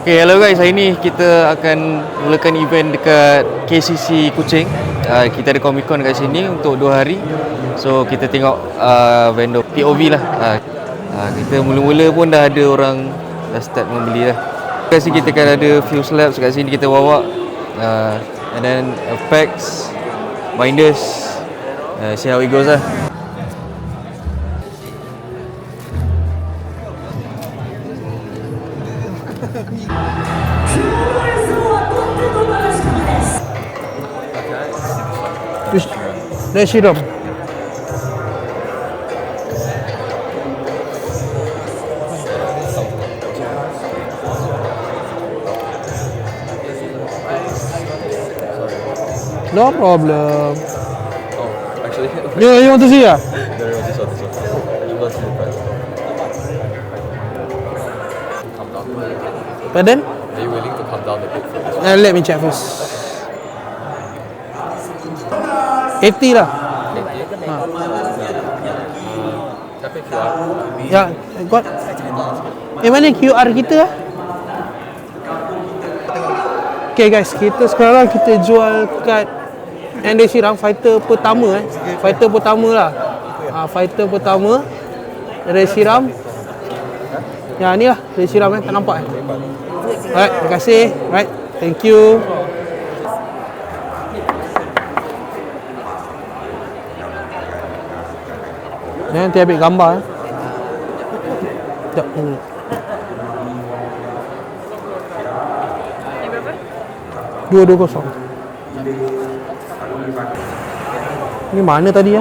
Okay, hello guys. Hari ni kita akan mulakan event dekat KCC Kuching. Kita ada Comic Con kat sini untuk 2 hari. So kita tengok vendor POV lah. Kita mula-mula pun dah ada orang dah start membeli lah. Kat sini kita akan ada few slabs kat sini kita bawa, and then packs, binders, see how it goes lah. Shiram. No problem. Oh, actually, You want to see ya? no, this one. You want to see the price? Come down. Pardon? Are you willing to come down a bit for this one? Let me check first. 80 lah. Tapi QR. Ya, got. Mana QR kita? Okay guys, kita sekarang kita jual kad Ende Shiram fighter pertama Fighter pertama lah. Fighter pertama Ende Shiram. Ya, ni lah Ende Shiram tak nampak Alright, terima kasih. Right, thank you. Nanti ambil gambar. Sekejap. Ni berapa? 220. Ni mana tadi ya?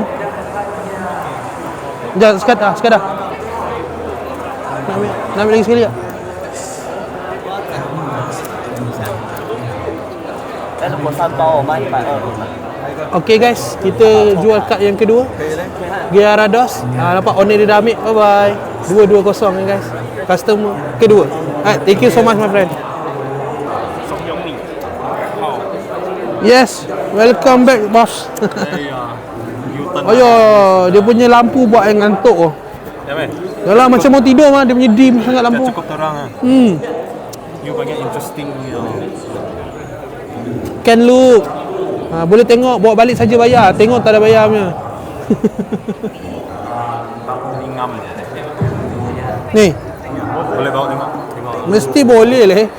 Sekejap, sekadar. Nak ambil lagi sekali tak? Okay guys, kita jual kad yang kedua. Gyarados. Nampak owner dia dah ambil. Bye bye. 220 guys. Customer kedua. Alright, thank you so much my friend. Yes, welcome back boss. Ayo, dia punya lampu buat yang ngantuk oh. Ya men. Yalah macam mau tidur mah, dia punya dim sangat lampu. Cukup terang ah. You banyak interesting Can look. Boleh tengok, bawa balik saja bayar. Tengok tak ada bayar punya. Ngam. Ni, Boleh bawa tengok. mesti boleh lah.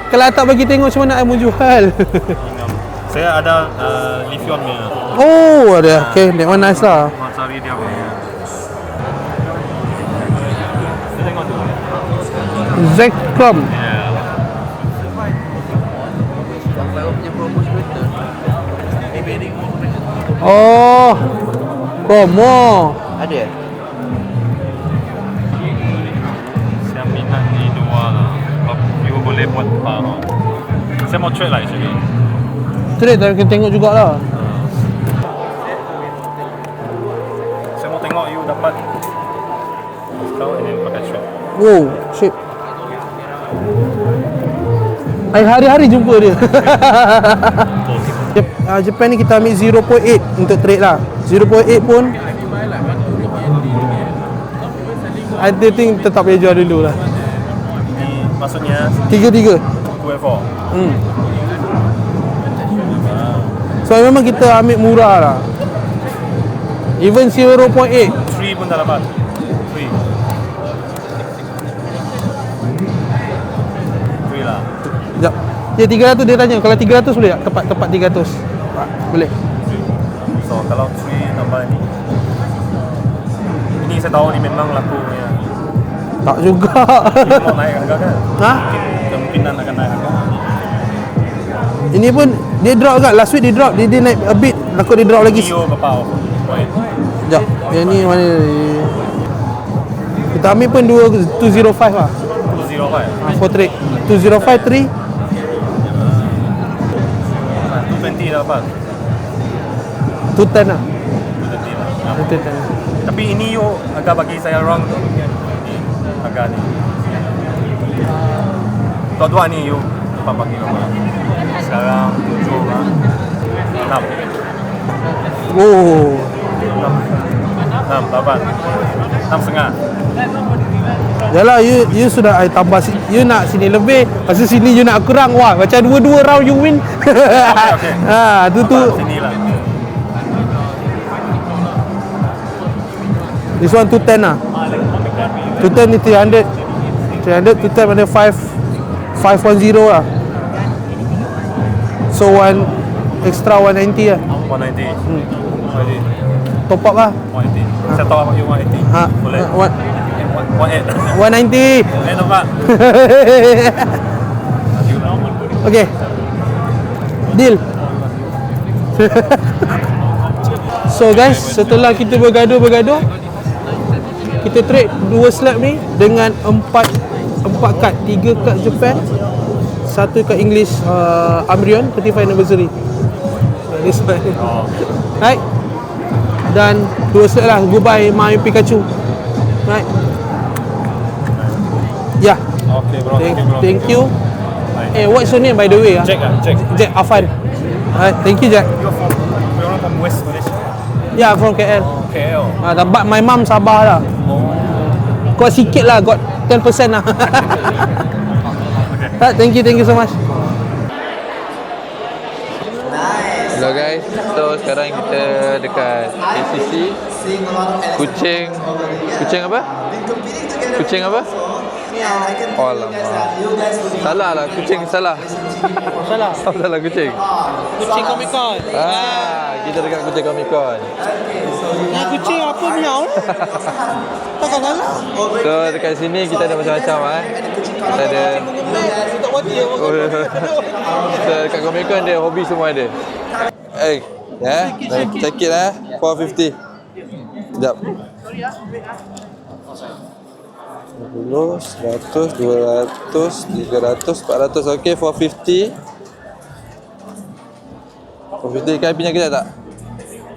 Kalau tak bagi tengok macam mana I mau jual. Ngam. Saya ada Lithium punya. Oh, ada. Okay, that one nice lah. Mau cari dia punya. Saya tengok tu. Zekrom. Oh, promo. Ada Saya minat ni dua lah. You boleh buat apa? Saya mau trade lah actually. Trade tapi kita tengok jugalah. Saya mau tengok you dapat discount and then pakai trade. Wow, shit. I hari-hari jumpa dia. Japan ni kita ambil 0.8 untuk trade lah. 0.8 pun I think tetap boleh jual dulu lah. Ni maksudnya 3-3. 2-4. So memang kita ambil murah lah. Even 0.8 3 pun tak dapat. 3 lah. Sekejap. Ya 300 dia tanya. Kalau 300 boleh tak? Tepat 300. Boleh. So kalau 3 tambah ni, ini saya tahu ni memang laku punya. Tak juga. Ini mau naik harga kan? Ha? Kemungkinan akan naik harga. Ini pun dia drop kan. Last week dia drop. Dia naik a bit. Takut dia drop lagi. Nio berapa? Wait. Sekejap. Yang ni mana ni? Kita ambil pun 205 lah. 205. For trade. 205 3. 220 dah dapat. 210 lah. 220 lah. 210. Tapi ini you agak bagi saya wrong tu. Agak ni. Dua ni you dapat bagi berapa? Sekarang 7 lah. 6. Oh. 6. 6, 8. 6,5. Yalah, you sudah I tambah you nak sini lebih, lepas tu sini you nak kurang. Wah, macam dua-dua round you win. Okay. Tu Sini lah. this one 210 lah. 210 ni 300. 300 210 mana 510 lah. So one extra 190 lah. 190. 180. Top up lah. 180. Saya tahu apa you 180. Boleh. 180. 190. Nampak? Okay. Deal. So guys, setelah kita bergaduh, kita trade 2 slab ni dengan 4 kad, 3 kad Japan, 1 kad English Amrion 35 anniversary. This one. Right? Dan 2 slab lah, goodbye my Pikachu. Right? Yeah. Okay bro. Thank you. What's your name by the way? Jack. Jack Afan. Thank you Jack. You're from West Malaysia. Yeah, from KL. KL. But my mum Sabah lah. Got sikit lah, got 10% lah. Thank you so much. Hello guys, so sekarang kita dekat KCC. Kucing apa? Oh lama. Salah lah, kucing salah. Salah. Salah kucing. Kucing Comic Con. Kita dekat kucing Comic Con. Kucing apa miau? Takkan salah. So dekat sini kita ada macam-macam Kita ada so dekat Comic Con dia hobi semua ada. Check it 450. Sekejap. 10, 100, 200, 300, 400. Okey, 450. 450 kan pinjam kejap tak?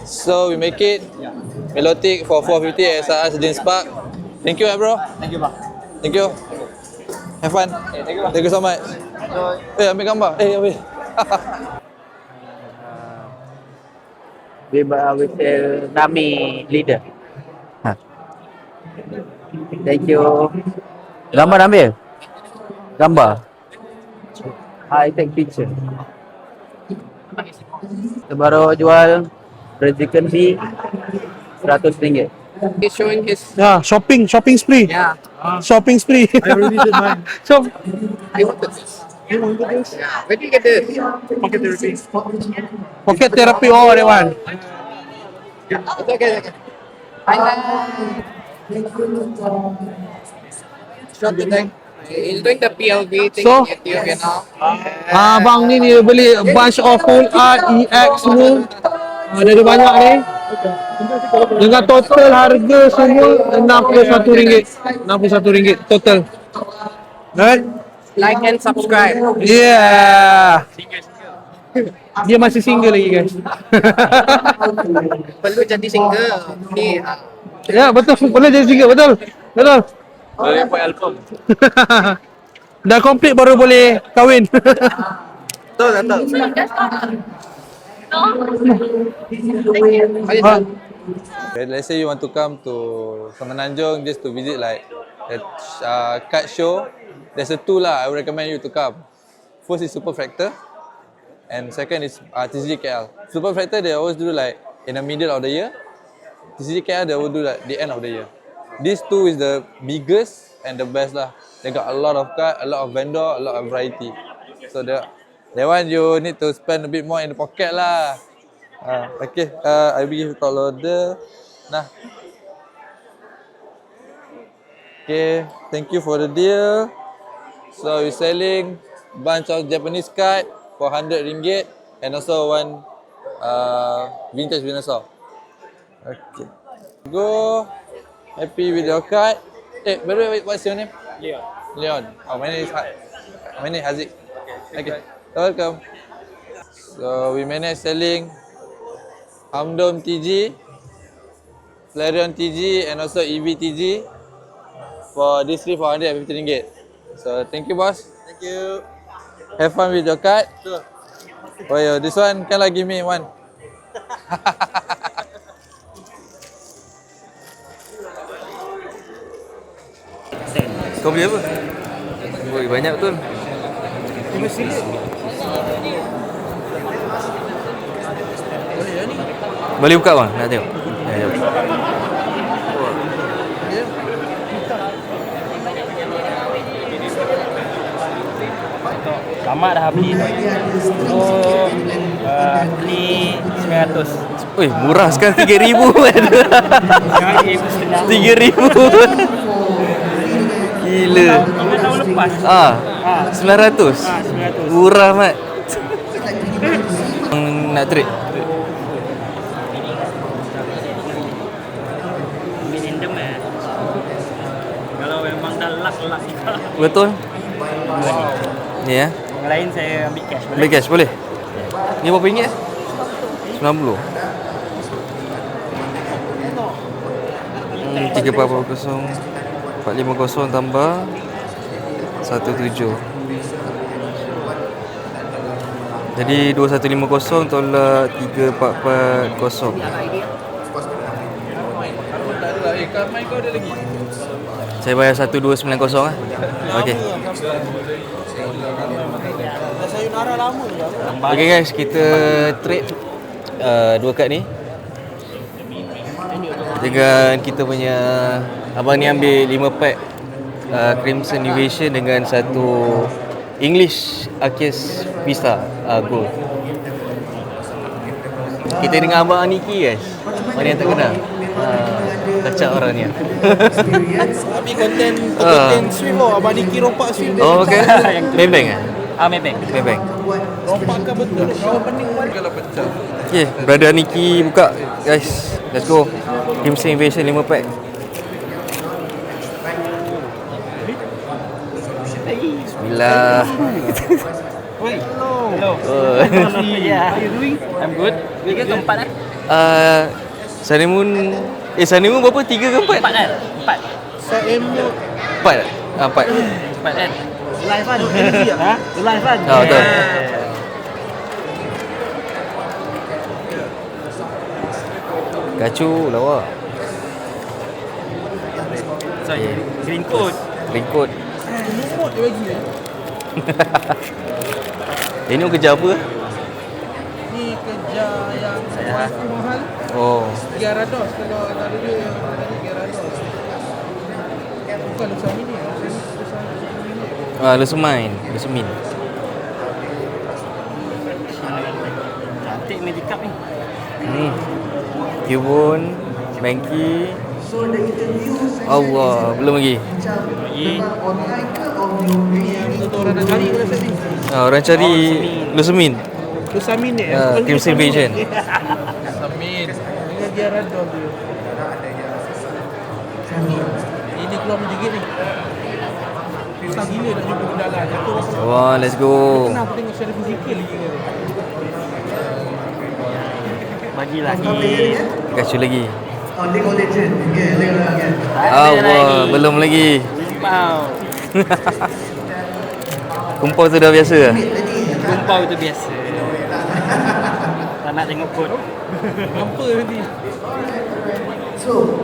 So we make it Melodic for 450 SRR Sedin Spark. Thank you bro. Thank you bang. Thank you. Have fun. Thank you so much. Ambil gambar. Ambil. with the Nami leader. Thank you. Gambar ambil? Gambar? I take picture. Kita baru jual Resident B RM100. He's showing his Shopping spree. yeah. Shopping spree. I already did mine. So, I wanted this. You wanted this? Yeah. Where did you get this? Pocket therapy. pocket therapy, oh that one. It's okay. Shot the thing. He's doing the PLV thing So? in Ethiopia now. Abang ni dia beli a bunch of full art EX semua. Ada banyak ni. Dengan total harga semua RM61. RM61 total. Right? Like and subscribe. Yeah. Dia masih single lagi guys. Perlu jadi single. Ni Ya betul, boleh jadi single, betul. Boleh buat album. Dah complete baru boleh kahwin. betul. Let's say you want to come to Semenanjung just to visit like a card show. There's a two lah. I would recommend you to come. First is Super Fractal, and second is TCG KL. Super Fractal they always do like in the middle of the year. TCG KL they will do like the end of the year. These two is the biggest and the best lah. They got a lot of card, a lot of vendor, a lot of variety. So that one you need to spend a bit more in the pocket lah. Okay, I give top loader. Nah. Okay, thank you for the deal. So we're selling bunch of Japanese card for RM100 and also one vintage Venusaur. Okay. Go. Happy with your card. By the way, what's your name? Leon. Oh, my name is Haziq. Okay. Welcome. So we managed selling Hamdom TG, Flareon TG and also EV TG for this three for RM150. So thank you boss. Thank you. Have fun with your card. Sure. Oh yeah, this one can give me one. Kau beli apa? Oi, banyak betul. Boleh buka bang, nak tengok. Ya, ya. Lama dah beli tu. Beli 900. Oi, murah sekarang 3,000 kan. 3,000. Gila. 5 tahun lepas. 900. 900. Murah mat. Nak trade. Ini random Kalau memang dah luck. Betul? Ni ya. Yang lain saya ambil cash boleh? Ambil cash boleh? Ni berapa ringgit? 90. 3440 450 tambah 17. Jadi 2150 tolak 3440. Saya bayar 1290 ah. Okey. Sayonara lama je. Okey guys, kita trade dua kad ni. Dengan kita punya abang ni ambil 5 pack Crimson Invasion dengan satu English Arceus Vista Gold. Kita dengan abang Aniki guys. Mana yang tak kenal? Kacak orang ni. Tapi konten swim Abang Niki rompak swim dia. Oh okey. Beng-beng eh? Maybank. Beng-beng. Rompak ke betul? Kawan pening Kalau pecah. Okay, brother Niki buka guys. Let's go. Crimson Invasion 5 pack. Bismillah. Hello. Oh. Yeah. How you doing? I'm good. Tiga ke empat Sunnymoon Sunnymoon berapa? 3 ke 4? Empat kan? Empat. Saya emu 4. 4. Empat kan? Live kan? Ha? Live kan? Betul. Kacu lawa. Sorry. Green coat. Ringkot. Lumut dia bagi. Ini kerja apa? Ni kerja yang Saya. mahal. Oh. Gyarados kalau ada dia yang tadi Gyarados. Bukan usaha ini. Lusumin. Cantik Magic Cup ni. Cubone, Banky. Allah, belum lagi. Betul orang nak cari ke rasa ni. Orang cari Lusumin. Lusamin ni. Crimson Invasion. Amin. Dengan Gyarados dia. Ini keluar menjigit ni. Susah gila nak jumpa benda lah. Jatuh rasa. Wah, let's go. Kenapa aku tengok secara fizikal lagi ni. Bagi lagi. Kacu lagi. Lego Legend. Okay, Lego again. Allah, belum lagi. Wow. Kumpul tu dah biasa lah. Kumpau itu biasa. Tak nak tengok kod. Apa nanti? So,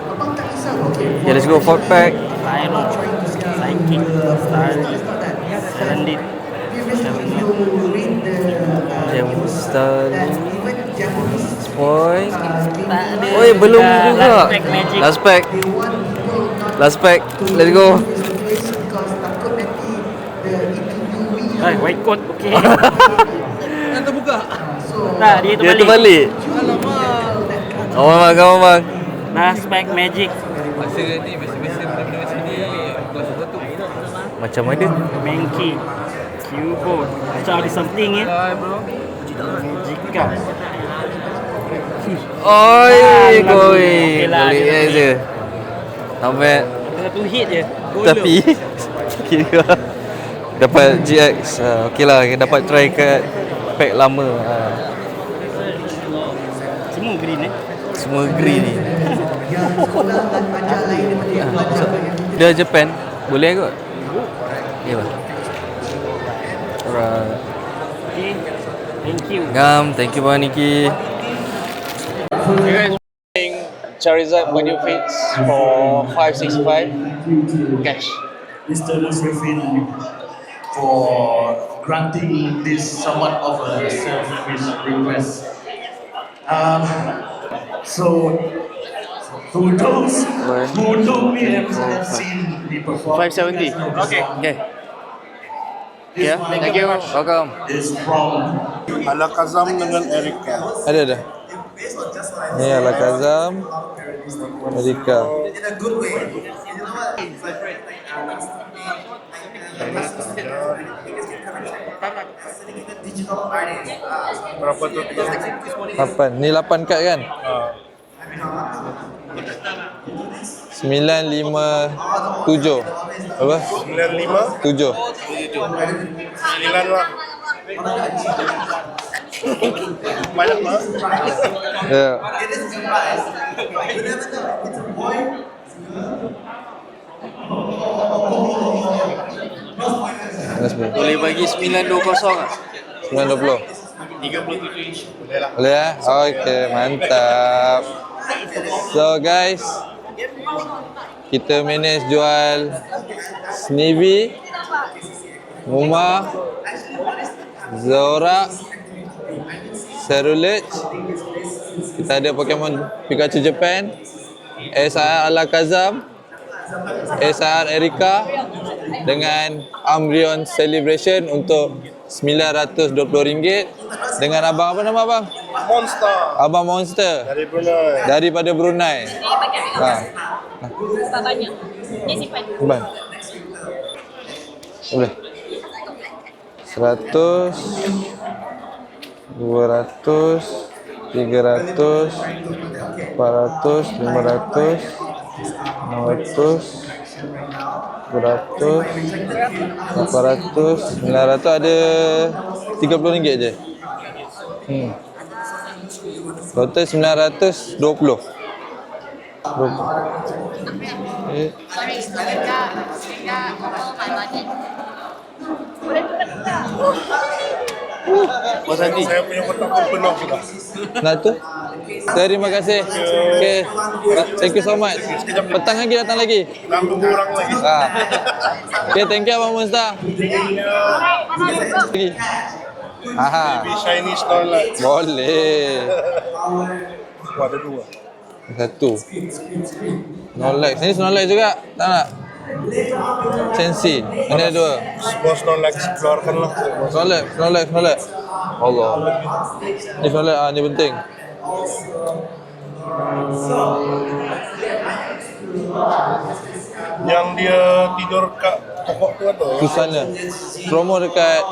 abang tak kisah okay. Okay, let's go 4 pack. Pyro. Psychic. Star. Splendid. Previously, you read the Jam Star. even Japanese Spoil. Tak ada. Oi, belum juga. Last pack magic. Last pack. they want people not Last pack. Let's go. to situation because takut nanti the interviewee Hai, white coat. Okay. Yang terbuka. Tak, dia Dia terbalik. terbalik. Alamak. Oh, kau bang. Last pack magic. Masa ni biasa-biasa benda-benda macam ni kelas satu. Macam mana? Banky. Cubone. Macam ada something ya. Hai bro. Jika. Oi, koi. Okey lah, Boleh dia je. Not bad. Satu hit je. Tapi kira dapat GX. Okey lah, dapat try kat pack lama. Semua green Semua green ni. Dia Japan. Boleh kot. Ya bang. Alright. Okay. Thank you. Thank you bang Niki. Charizard benefits for 565 cash. Mr. Griffin for granting this somewhat of a selfish request. So, to those who know me and have seen the performance, 570. okay. Okay. Yeah, thank you. Welcome. Is from Alakazam dengan Erika. Ada. Ni Alakazam, Erika. In a good way. You know what? Digital artist. Berapa total? 8. Ni 8 kad kan? 957. Apa? 95? 7. 9 lah. Banyak lah. Ya. Boleh bagi 920 ah. 920. 37 inch. Boleh lah. Boleh ya? Okey, mantap. So guys, kita manage jual Snivy, Muma, Zora, Cerulege. Kita ada Pokemon Pikachu Japan, SR Alakazam, SR Erika dengan Umbreon Celebration untuk RM920 dengan abang apa nama abang? Monster. Abang Monster Dari Brunei. daripada Brunei. Ha. Sebab banyak. Ni simpan. Abang. Boleh. 100 200 300 400 500 600 200 800 900 ada RM30 je. Total 920. 20. Eh, Sorry, enggak my money. Boleh tukar. Puas hati. Saya punya kotak pun penuh sudah. nak tu? Terima kasih. Okay. Thank you so much. Petang lagi datang lagi. Dan kurang lagi. Okay, thank you Abang Monster. Lagi. Aha. Baby shiny Snorlax. Boleh. Oh, ada 2. Satu. Snorlax. Ini Snorlax juga. Tak nak? Sensi. Ini ada 2. Semua Snorlax keluarkanlah. Snorlax. Allah. Ni Snorlax, ni penting. Yang dia tidur kat pokok tu ada. Di sana. Promo dekat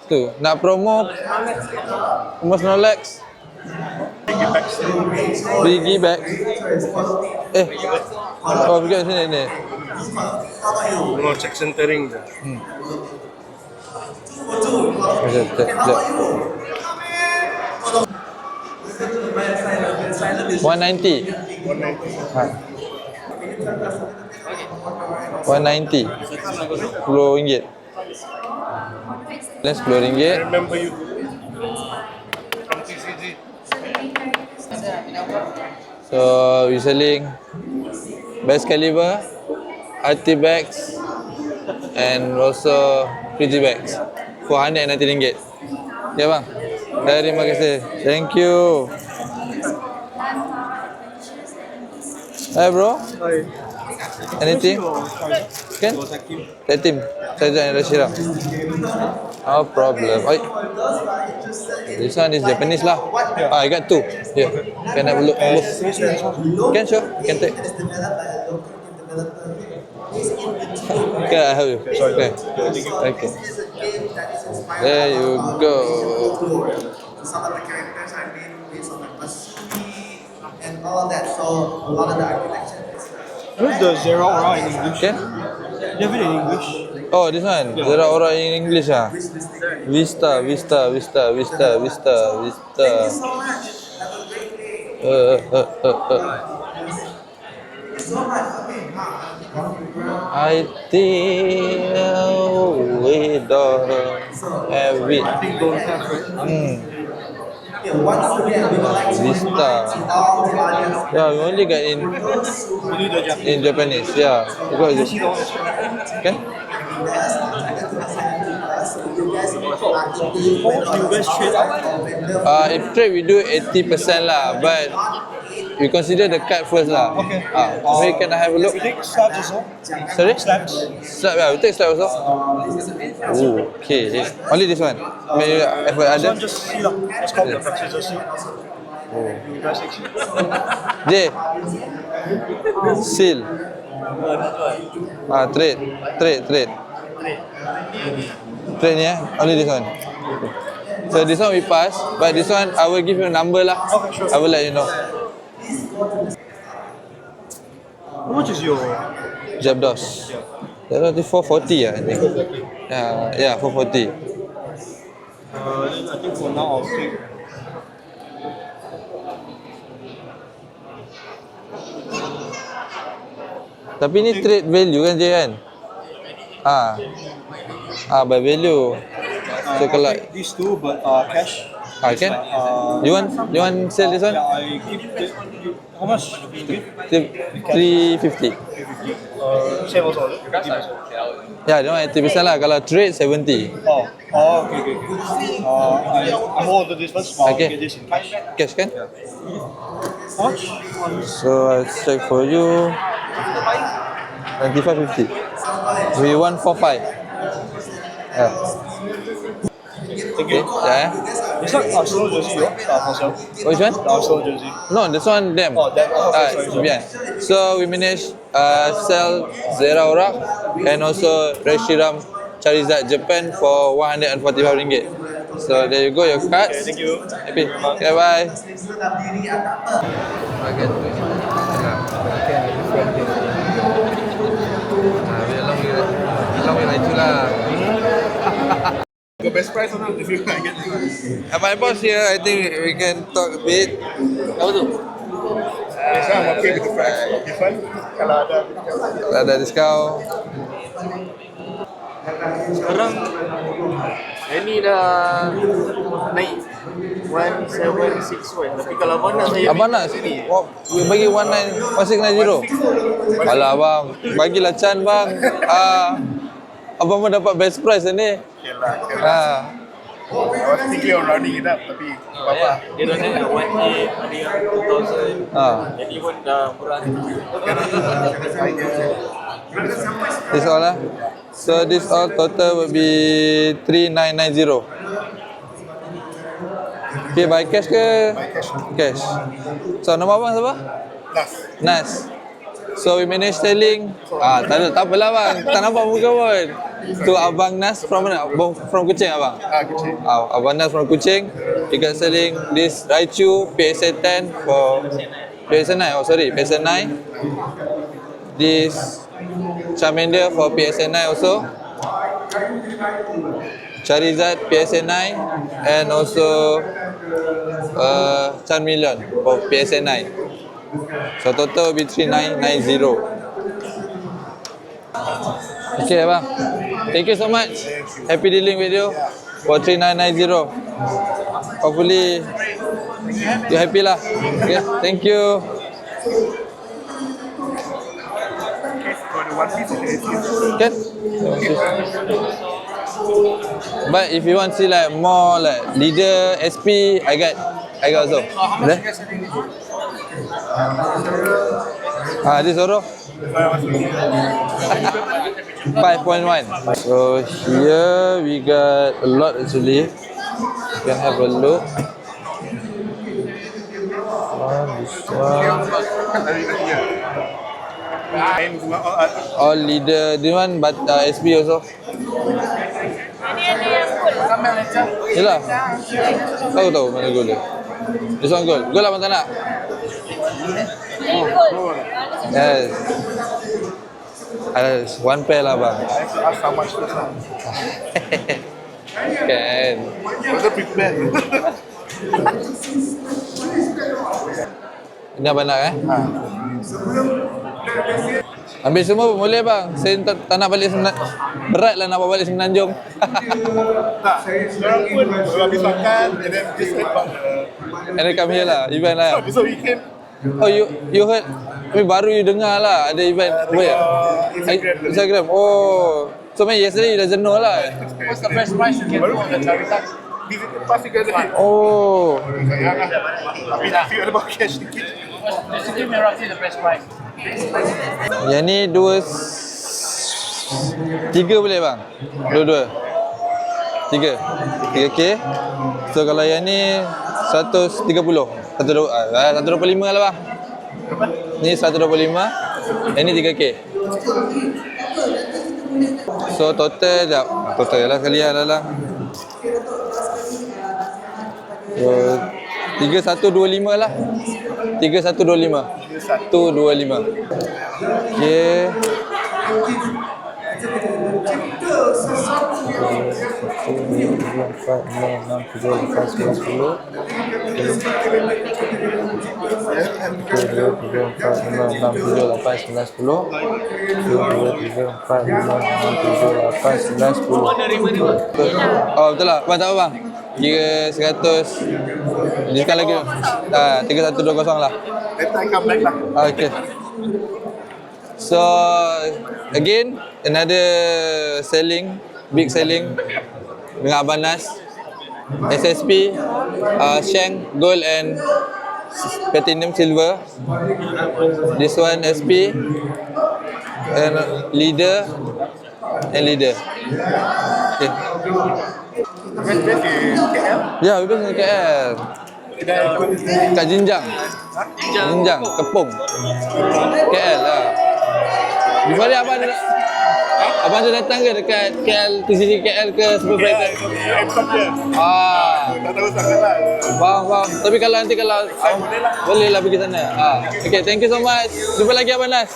tu. Nak promo Snorlax. Biggie bags. Oh, pergi sini ni. Mau check centering je. Sekejap. 190. 190. RM10. Dan RM10. I remember you from TCG. So we selling best caliber, RT bags and also PG bags for RM190. Ya bang. Terima kasih. Thank you. Hi bro. Hi. Anything? Can? Tag team. Saya ada Shiram. No problem. Oi. This one is Japanese lah. I got 2. Here. Can I have a look? Can sure. Can take. Okay, I help you. Okay. Okay. There you go. Some of the characters are made based on the Masumi and all that. So a lot of the architecture is Where's the Zero Aura in English? Can? You have it in English? Oh, this one. Zero Aura in English ah. Vista. Thank you so much. Have a great day. So much. Okay. I think we don't have it. Don't have it. Vista. Yeah, we only get in Japanese. Yeah. Because okay. If trade we do 80% lah, but we consider the card first lah. Okay. Maybe can I have a look? We take slabs also. Sorry? Slabs. Slab, yeah, we take slab also. Oh, okay. Only this one. Maybe have This other. one just seal up. It's called the scissor seal. You guys take seal. J. Seal. Trade. Trade ni only this one. So this one we pass, but this one I will give you a number lah. Okay, sure. I will let you know. How much is your Zapdos. Zapdos is 440 I think. Yeah, 440. I think for now I'll take. Tapi ni trade value kan je kan? By value. So kalau These two, but cash. can? You want sell this one? Yeah, I keep it. How much? 350. Same also. Yeah, that one 80% lah. Kalau trade 70. Okay. I hold this first. I'll Okay. get this in cash. Cash kan? How much? So I check for you. 95.50. We 145. Yeah. Okay. Yeah. It's not Arsenal jersey, for sale. Which one? The Arsenal jersey. No, this one them. Them. Sorry. Yeah. So we managed sell Zera Ora and also Reshiram Charizard Japan for RM145. So there you go, your cards. Thank you. Happy. Okay, bye. Got best price or not? If you can get My boss here, I think we can talk a bit. Apa tu? I'm okay with the price. Okay, fine. Kalau ada discount. Sekarang ini dah naik 1761. Tapi kalau abang nak saya Abang nak bagi 1690. Alah abang, bagilah Chan bang. Abang pun dapat best price ni. Okay lah. I was thinking of rounding it up, tapi apa? dia dah naik 1K, ada yang 2000. Jadi pun dah murah. This all lah. So this all total will be 3990. Okay, by cash ke? Cash. So nama abang siapa? Nas. So we manage selling. Tak apalah bang. Tak nampak muka pun. Tu abang Nas from mana? From Kuching abang. Kuching. Abang Nas from Kuching. You got selling this Raichu PSA 10 for PSA 9. PSA 9. This Charmander for PSA 9 also. Charizard PSA 9 and also Charmeleon for PSA 9. So total will be 3990. Okay abang. Thank you so much. Happy dealing with you for 3990. Hopefully you happy lah. Okay, thank you. Can? But if you want to see like more like leader SP, I got also. There? This Zoro 5.1. So here we got a lot actually. You can have a look. This one. All leader. This one but SP also. Yelah. Tahu mana gold dia. This one gold. Gold abang tak nak? Yes. Ada one pair lah bang. Ask how much this one. Can. Wasn't prepared. Ini abang nak Ambil semua pun boleh bang. Saya tak nak balik berat lah nak bawa balik Semenanjung. Tak, sekarang pun habis makan and then just heard about the... And then come here lah, event lah. So we came... Oh, you heard? Baru you dengar lah ada event. Instagram. Oh, so man yesterday you doesn't know lah. What's the best price you can do on the Charita? Pass together. Oh. Tapi tak feel about cash ticket. Basically, roughly the best price. Yang ni 3 boleh bang? Dua-dua 3K. So kalau yang ni 130 125 lah bang. Ni 125. Yang ni 3K. So total lah sekali lah. So 3125 lah. 3125. 125. Okay. Oh betul lah. Bang tak apa bang. Kira 100. Diskaun lagi. 3120 lah. Later I come back lah. Okay. So again another big selling dengan Abang Nas. SSP, Shank, Gold and Platinum Silver. This one SP and Leader. Okay. Ya, we base in KL. Kat Jinjang, Kepung, KL lah. Before ni abang tu datang ke dekat KL, TCC KL ke Super Brighton? Tak tahu sangat lah. Faham. Tapi kalau nanti boleh lah pergi sana. Okay, thank you so much. Jumpa lagi Abang Nas.